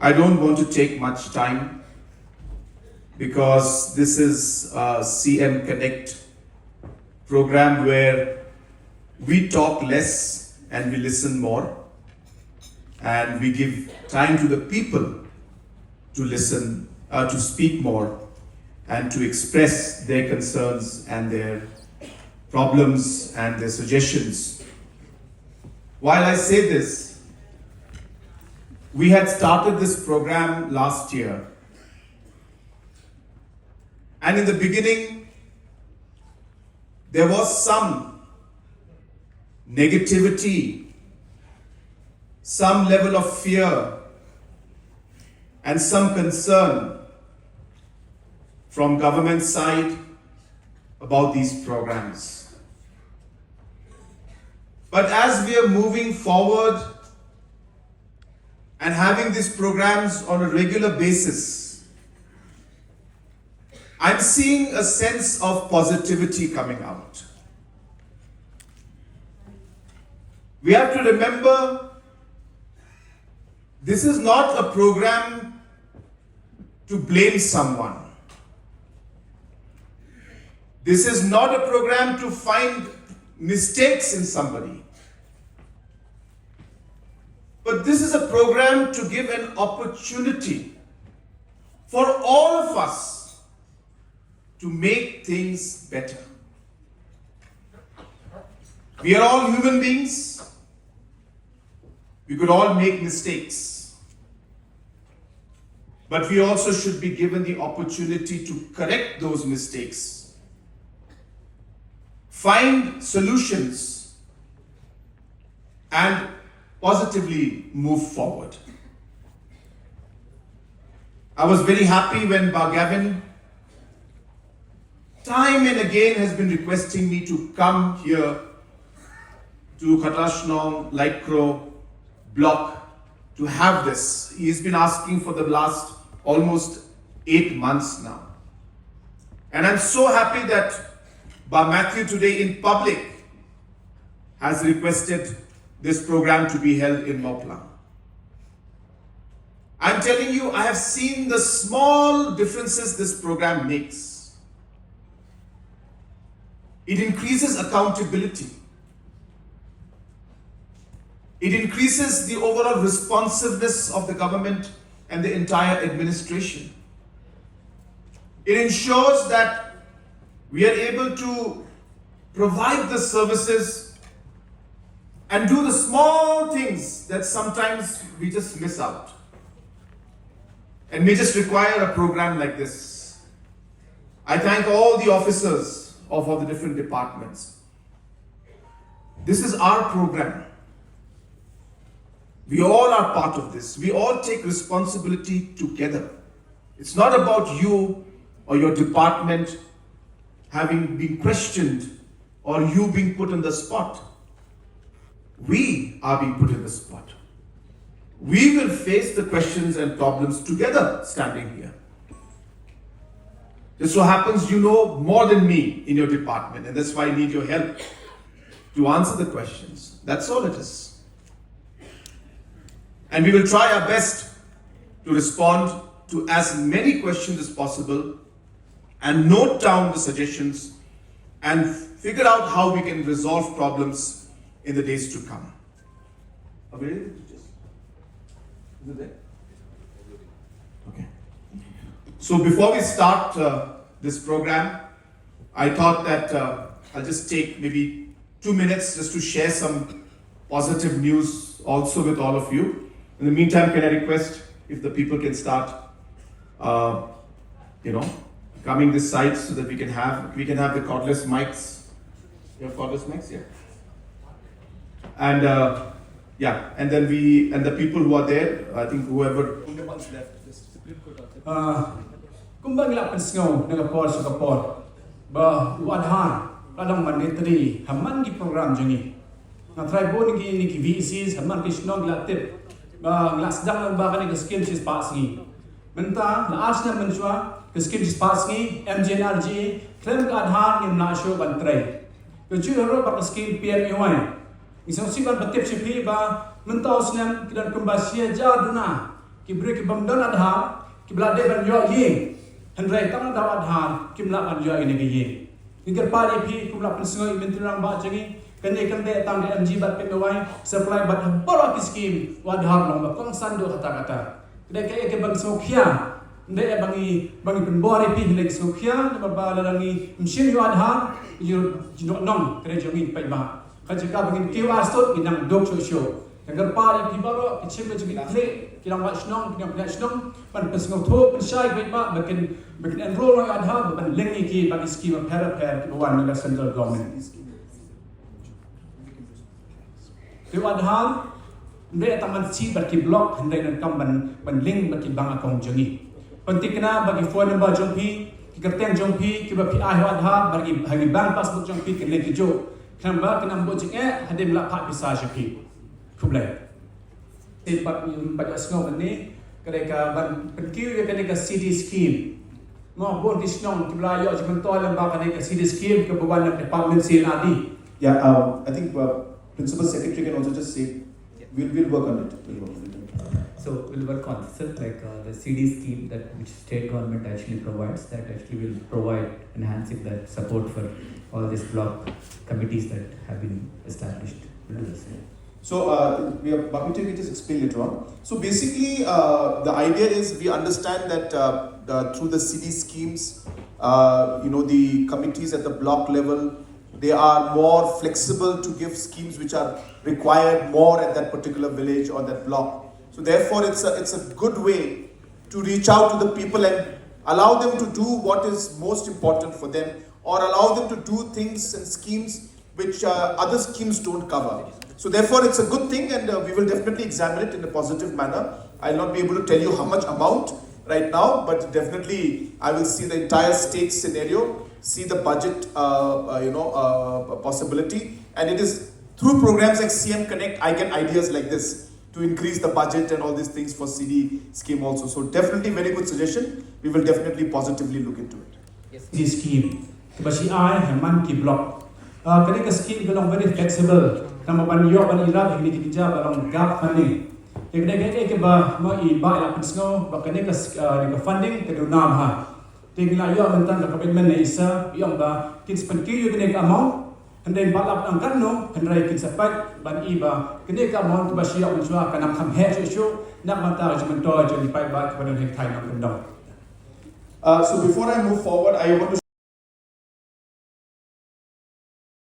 I don't want to take much time because this is a CM Connect program where we talk less and we listen more, and we give time to the people to listen, to speak more, and to express their concerns and their problems and their suggestions. While I say this, we had started this program last year, and in the beginning, there was some negativity, some level of fear, and some concern from government side about these programs. But as we are moving forward and having these programs on a regular basis, I'm seeing a sense of positivity coming out. We have to remember, this is not a program to blame someone. This is not a program to find mistakes in somebody. But this is a program to give an opportunity for all of us to make things better. We are all human beings. We could all make mistakes. But we also should be given the opportunity to correct those mistakes, find solutions, and positively move forward. I was very happy when Gavin time and again has been requesting me to come here to Khatashnong, Light Crow block to have this. He's been asking for the last almost 8 months now. And I'm so happy that Matthew today in public has requested this program to be held in Moplang. I'm telling you, I have seen the small differences this program makes. It increases accountability. It increases the overall responsiveness of the government and the entire administration. It ensures that we are able to provide the services and do the small things that sometimes we just miss out. And may just require a program like this. I thank all the officers of all the different departments. This is our program. We all are part of this. We all take responsibility together. It's not about you or your department having been questioned or you being put on the spot. We are being put in the spot. We will face the questions and problems together standing here. Just so happens you know more than me in your department, and that's why I need your help to answer the questions. That's all it is. And we will try our best to respond to as many questions as possible and note down the suggestions and figure out how we can resolve problems in the days to come. Available? Is it there? Okay. So before we start this program, I thought that I'll just take maybe 2 minutes just to share some positive news also with all of you. In the meantime, can I request if the people can start, coming this side so that we can have the cordless mics. You have cordless mics, yeah. And and then the people who are there, I think whoever. The ones left, just Kumbang la pensngau Singapore Singapore ba Aadhaar kadang mandatory hamman di program jeni na try bon ni VCs hamman kisnog la tip ba lasdang lang ba kan skill sis pasngi menta la asna menjua skill sis pasngi MJNRG Khlem Aadhaar ngim na show ban try to chu ro ba skill PMUI isang siban batip sipi ba menta osnam kidan kumbasia ja duna ki beri ki bam don Aadhaar ki bla de ban yo yin handrai tang da Aadhaar ki bla ban yo ini ke yin ingker pari pi ku bla pensoi mentirang ba jangi kene kan de tang de MG bat pe mewai supply bat bora ki scheme Aadhaar long ba kong san do kata de ke bang sokhia de bangi penbori pi lek sokhia de ba langi machine yo Aadhaar yo nong kre jangi pai ba ka jika bangi QR stot inang dok show agar pari pi baro kecil jangi kle kilang wat snong pan pesngau tho pensai pai ba bakin enroll yo Aadhaar ban lengi ki bagi scheme bapher ki bawan ni central government di Aadhaar de taman si bagi blok hendai nan kam ban link bagi bank account jangi penting kena bagi phone number jongpi ki kerteng jongpi ki ba pi Aadhaar bagi bank passbook jongpi ki link jo kena kena bo jing hadim la pak bisa jongpi kublai tempat pada sngau ni kereka ban penkiu ya kereka CD scheme mo bon disnong ki bla yo jeng to lam ba kereka CD scheme ke bawan department CNRD. Yeah, I think Principal Secretary can also just say we'll work on it. So we'll work on it. So like the CD scheme that which state government actually provides, that actually will provide enhancing that support for all these block committees that have been established. We'll do the same. So Bapher will just explain later on. So basically, the idea is we understand that through the CD schemes, the committees at the block level, they are more flexible to give schemes which are required more at that particular village or that block. So therefore, it's a good way to reach out to the people and allow them to do what is most important for them, or allow them to do things and schemes which other schemes don't cover. So therefore, it's a good thing, and we will definitely examine it in a positive manner. I'll not be able to tell you how much amount right now, but definitely I will see the entire state scenario, see the budget possibility, and it is through programs like CM Connect I get ideas like this to increase the budget and all these things for CD scheme also. So definitely very good suggestion. We will definitely positively look into it. Yes. This scheme kebashi ai haman ki block kereka scheme belong very flexible kama ban yo ban ira ini dikija balong gap funding ke ba mo I ba la pensno ba kereka funding ke dunam ha tingla yo mentan ka commitment na isa yong ba kins pan kiyo kereka amount handai balap ang kanno handai kin sapat ban iba kereka amount ba siya unswa kanam kham he shu nak mata jmentor jeni pai ba kepada hek thai nak kendong. So before I move forward, I want to